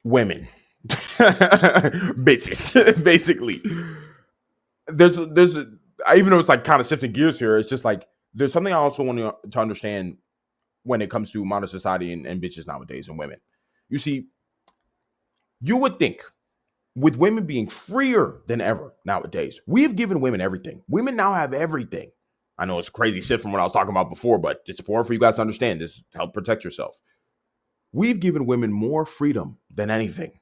women, bitches, basically. There's even though it's like kind of shifting gears here, it's just like there's something I also want to understand when it comes to modern society and bitches nowadays and women. You see, you would think with women being freer than ever nowadays, we've given women everything. Women now have everything. I know it's crazy shit from what I was talking about before, but it's important for you guys to understand this. Help protect yourself. We've given women more freedom than anything.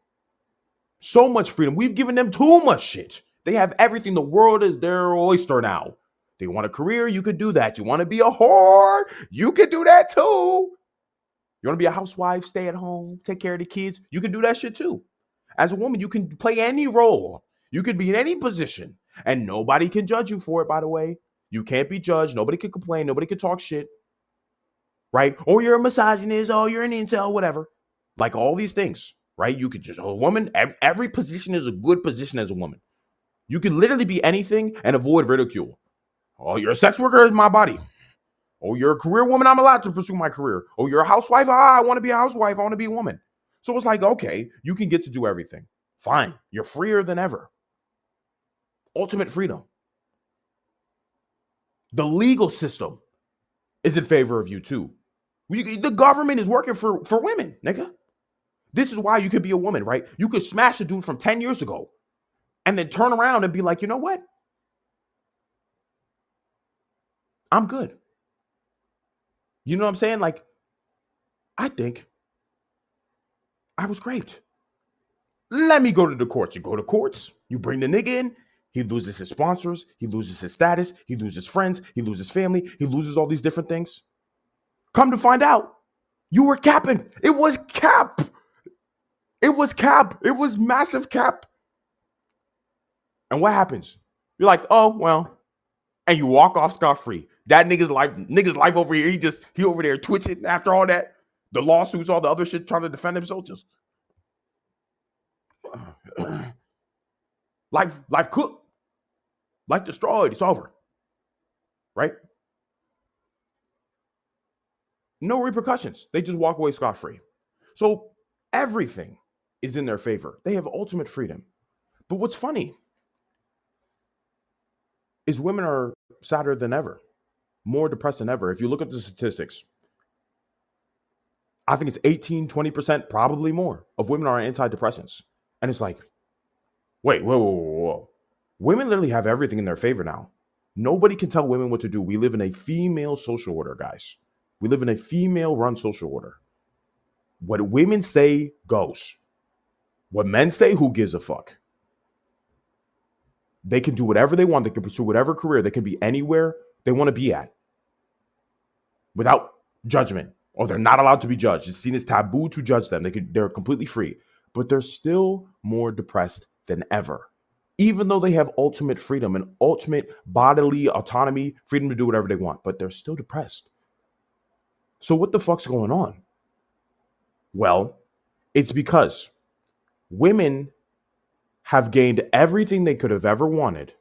So much freedom. We've given them too much shit. They have everything. The world is their oyster now. They want a career, you could do that. You want to be a whore, you could do that too. You want to be a housewife, stay at home, take care of the kids, you can do that shit too. As a woman, you can play any role. You could be in any position, and nobody can judge you for it, by the way. You can't be judged. Nobody can complain. Nobody can talk shit. Right? Oh, you're a misogynist. Oh, you're an incel, whatever. Like all these things, right? You could just, a woman, every position is a good position as a woman. You can literally be anything and avoid ridicule. Oh, you're a sex worker, it's my body. Oh, you're a career woman, I'm allowed to pursue my career. Oh, you're a housewife, I want to be a housewife, I want to be a woman. So it's like, okay, you can get to do everything. Fine, you're freer than ever. Ultimate freedom. The legal system is in favor of you too. The government is working for women, nigga. This is why you could be a woman, right? You could smash a dude from 10 years ago and then turn around and be like, you know what? I'm good. You know what I'm saying? Like, I think I was great. Let me go to the courts. You go to courts, you bring the nigga in, he loses his sponsors, he loses his status, he loses friends, he loses family, he loses all these different things. Come to find out, you were capping. It was cap. It was cap. It was massive cap. And what happens? You're like, oh, well, and you walk off scot-free. That nigga's life over here, he over there twitching after all that. The lawsuits, all the other shit trying to defend himself, just life cooked. Life destroyed. It's over. Right? No repercussions. They just walk away scot-free. So everything is in their favor. They have ultimate freedom. But what's funny is women are sadder than ever, more depressed than ever. If you look at the statistics, I think it's 18, 20%, probably more, of women are on antidepressants. And it's like, wait, whoa. Women literally have everything in their favor now. Nobody can tell women what to do. We live in a female social order, guys. We live in a female-run social order. What women say goes. What men say, who gives a fuck? They can do whatever they want. They can pursue whatever career. They can be anywhere they want to be at without judgment, or they're not allowed to be judged. It's seen as taboo to judge them. They're completely free, but they're still more depressed than ever, even though they have ultimate freedom and ultimate bodily autonomy, freedom to do whatever they want, but they're still depressed. So what the fuck's going on? Well, it's because women have gained everything they could have ever wanted,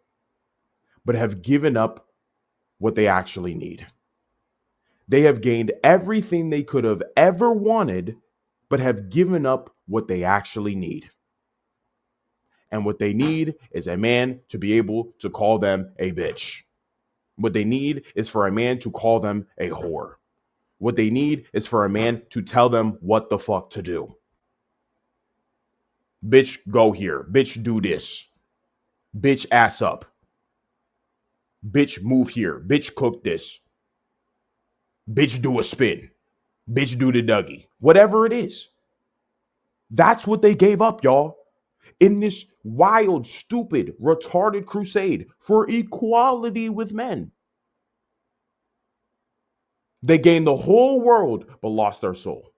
but have given up what they actually need. They have gained everything they could have ever wanted, but have given up what they actually need. And what they need is a man to be able to call them a bitch. What they need is for a man to call them a whore. What they need is for a man to tell them what the fuck to do. Bitch, go here. Bitch, do this. Bitch, ass up. Bitch, move here. Bitch, cook this. Bitch, do a spin. Bitch, do the Dougie. Whatever it is. That's what they gave up, y'all. In this wild, stupid, retarded crusade for equality with men. They gained the whole world, but lost their soul.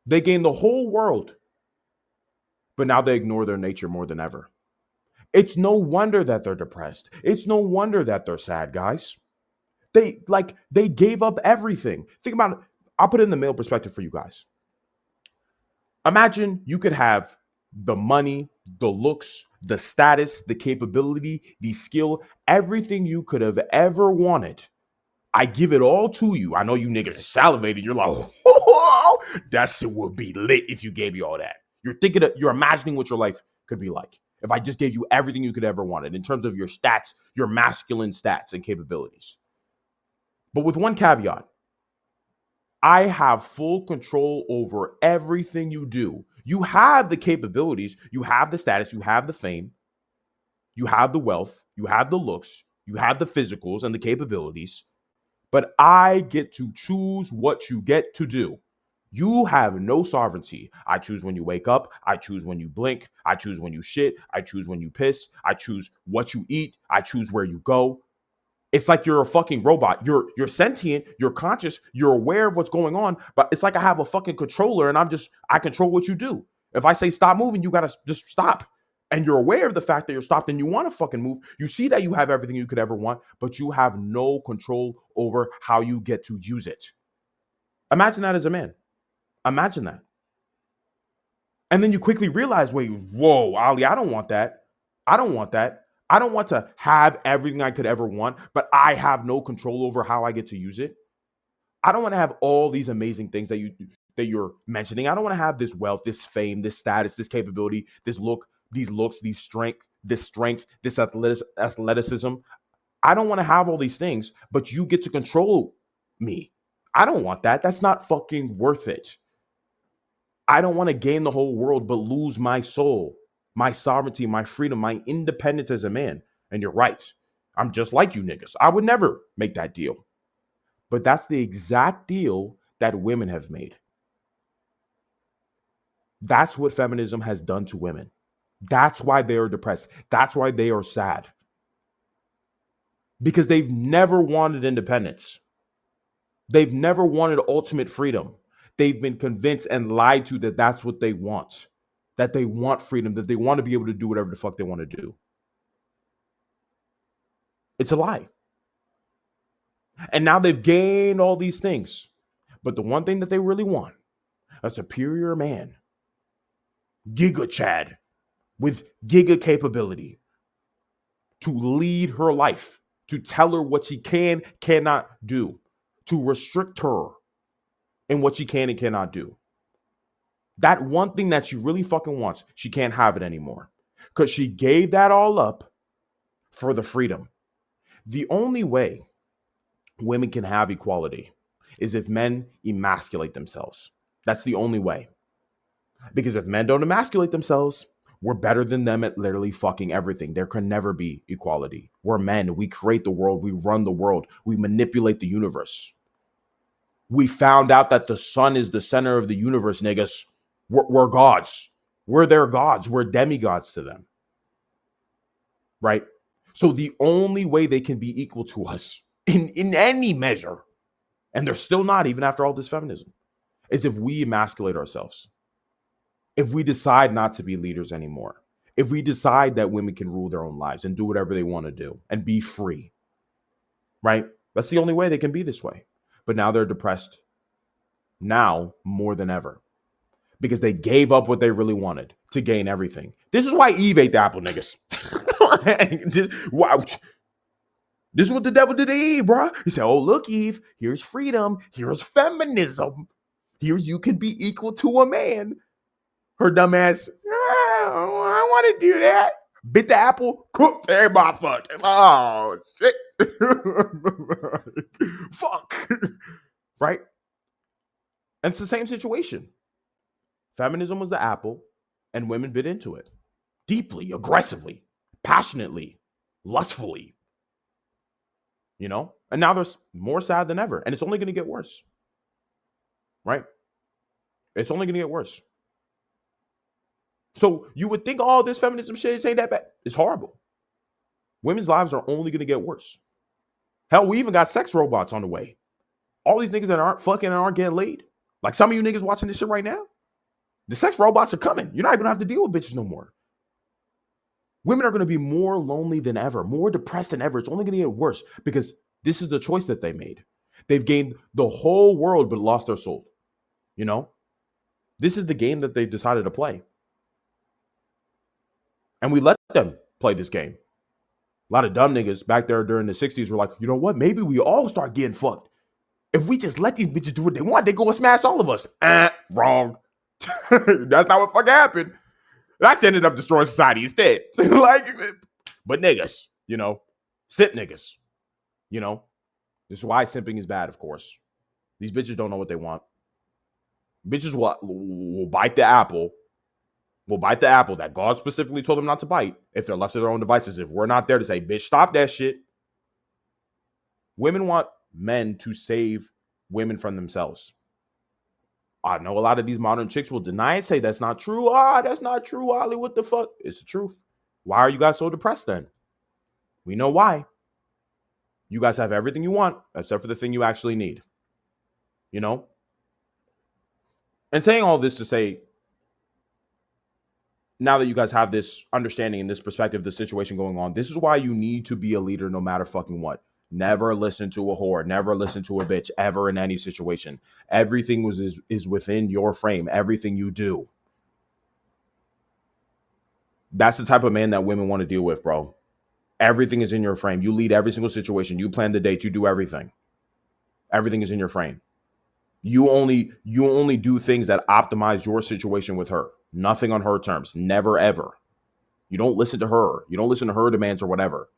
They gained the whole world, but now they ignore their nature more than ever. It's no wonder that they're depressed. It's no wonder that they're sad, guys. They gave up everything. Think about it. I'll put it in the male perspective for you guys. Imagine you could have the money, the looks, the status, the capability, the skill, everything you could have ever wanted. I give it all to you. I know you niggas are salivating. You're like, oh, that shit would be lit if you gave me all that. You're imagining what your life could be like if I just gave you everything you could ever wanted in terms of your stats, your masculine stats and capabilities. But with one caveat, I have full control over everything you do. You have the capabilities, you have the status, you have the fame, you have the wealth, you have the looks, you have the physicals and the capabilities, but I get to choose what you get to do. You have no sovereignty. I choose when you wake up. I choose when you blink. I choose when you shit. I choose when you piss. I choose what you eat. I choose where you go. It's like you're a fucking robot. You're sentient, you're conscious, you're aware of what's going on, but it's like I have a fucking controller and I control what you do. If I say stop moving, you gotta just stop. And you're aware of the fact that you're stopped and you want to fucking move. You see that you have everything you could ever want, but you have no control over how you get to use it. Imagine that as a man. Imagine that. And then you quickly realize, wait, whoa, Ali, I don't want that. I don't want that. I don't want to have everything I could ever want, but I have no control over how I get to use it. I don't want to have all these amazing things that you're mentioning. I don't want to have this wealth, this fame, this status, this capability, this look, these looks, this strength, this athleticism. I don't want to have all these things, but you get to control me. I don't want that. That's not fucking worth it. I don't want to gain the whole world, but lose my soul, my sovereignty, my freedom, my independence as a man. And you're right. I'm just like you niggas. I would never make that deal. But that's the exact deal that women have made. That's what feminism has done to women. That's why they are depressed. That's why they are sad. Because they've never wanted independence. They've never wanted ultimate freedom. They've been convinced and lied to that that's what they want. That they want freedom, that they want to be able to do whatever the fuck they want to do. It's a lie. And now they've gained all these things. But the one thing that they really want, a superior man, Giga Chad, with giga capability, to lead her life, to tell her what she cannot do, to restrict her in what she can and cannot do. That one thing that she really fucking wants, she can't have it anymore. Because she gave that all up for the freedom. The only way women can have equality is if men emasculate themselves. That's the only way. Because if men don't emasculate themselves, we're better than them at literally fucking everything. There can never be equality. We're men. We create the world. We run the world. We manipulate the universe. We found out that the sun is the center of the universe, niggas. We're gods. We're their gods. We're demigods to them. Right? So the only way they can be equal to us in any measure, and they're still not even after all this feminism, is if we emasculate ourselves. If we decide not to be leaders anymore. If we decide that women can rule their own lives and do whatever they want to do and be free. Right? That's the only way they can be this way. But now they're depressed. Now more than ever. Because they gave up what they really wanted to gain everything. This is why Eve ate the apple, niggas. This is what the devil did to Eve, bro. He said, oh, look, Eve, here's freedom. Here's feminism. Here's you can be equal to a man. Her dumb ass, I want to do that. Bit the apple, cooked everybody fucked. Oh, shit. Fuck. Right? And it's the same situation. Feminism was the apple, and women bit into it. Deeply, aggressively, passionately, lustfully. You know? And now they're more sad than ever. And it's only going to get worse. Right? It's only going to get worse. So you would think, oh, this feminism shit ain't that bad. It's horrible. Women's lives are only going to get worse. Hell, we even got sex robots on the way. All these niggas that aren't fucking and aren't getting laid. Like some of you niggas watching this shit right now. The sex robots are coming. You're not even going to have to deal with bitches no more. Women are going to be more lonely than ever, more depressed than ever. It's only going to get worse because this is the choice that they made. They've gained the whole world but lost their soul. You know? This is the game that they've decided to play. And we let them play this game. A lot of dumb niggas back there during the 60s were like, you know what? Maybe we all start getting fucked. If we just let these bitches do what they want, they go and smash all of us. Wrong. That's not what fucking happened. It actually ended up destroying society instead. Like, but niggas, simp niggas, you know. This is why simping is bad, of course. These bitches don't know what they want. Bitches will bite the apple. Will bite the apple that God specifically told them not to bite if they're left to their own devices. If we're not there to say, bitch, stop that shit. Women want men to save women from themselves. I know a lot of these modern chicks will deny it, say that's not true. That's not true, Ollie. What the fuck? It's the truth. Why are you guys so depressed then? We know why. You guys have everything you want except for the thing you actually need. And saying all this to say, now that you guys have this understanding and this perspective, the situation going on, this is why you need to be a leader no matter fucking what. Never listen to a whore. Never listen to a bitch ever in any situation. Everything is within your frame. Everything you do. That's the type of man that women want to deal with, bro. Everything is in your frame. You lead every single situation. You plan the date. You do everything. Everything is in your frame. You only do things that optimize your situation with her. Nothing on her terms. Never, ever. You don't listen to her. You don't listen to her demands or whatever.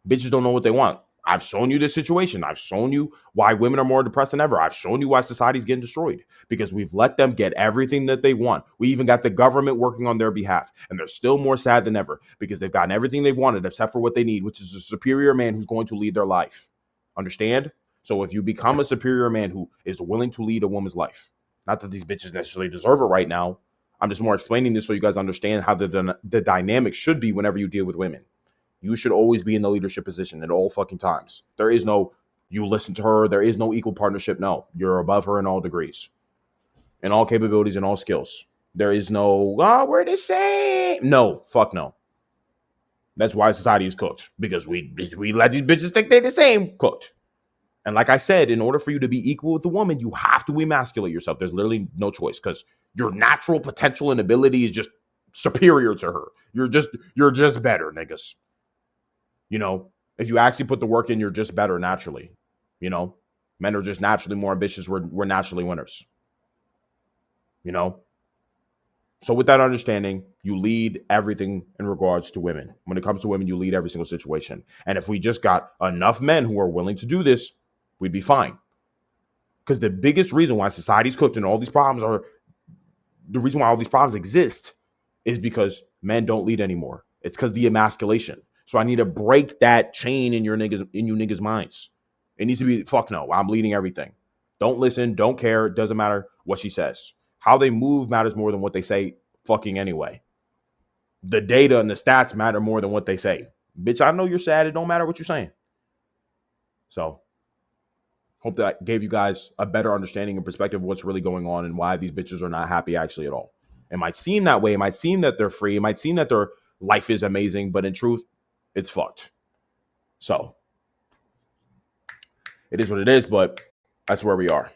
Bitches don't know what they want. I've shown you this situation. I've shown you why women are more depressed than ever. I've shown you why society's getting destroyed because we've let them get everything that they want. We even got the government working on their behalf, and they're still more sad than ever because they've gotten everything they wanted except for what they need, which is a superior man who's going to lead their life. Understand? So if you become a superior man who is willing to lead a woman's life, not that these bitches necessarily deserve it right now. I'm just more explaining this so you guys understand how the dynamic should be whenever you deal with women. You should always be in the leadership position at all fucking times. There is no, you listen to her. There is no equal partnership. No, you're above her in all degrees, in all capabilities, and all skills. There is no, we're the same. No, fuck no. That's why society is cooked, because we let these bitches think they're the same. Cooked. And like I said, in order for you to be equal with the woman, you have to emasculate yourself. There's literally no choice because your natural potential and ability is just superior to her. You're just better, niggas. If you actually put the work in, you're just better naturally. Men are just naturally more ambitious. We're naturally winners. So with that understanding, you lead everything in regards to women. When it comes to women, you lead every single situation. And if we just got enough men who are willing to do this, we'd be fine. Because the biggest reason why society's cooked and all these problems are, the reason why all these problems exist is because men don't lead anymore. It's because the emasculation. So I need to break that chain in you niggas' minds. It needs to be, fuck no, I'm leading everything. Don't listen, don't care, it doesn't matter what she says. How they move matters more than what they say fucking anyway. The data and the stats matter more than what they say. Bitch, I know you're sad, it don't matter what you're saying. So, hope that gave you guys a better understanding and perspective of what's really going on and why these bitches are not happy actually at all. It might seem that way, it might seem that they're free, it might seem that their life is amazing, but in truth, it's fucked. So, it is what it is, but that's where we are.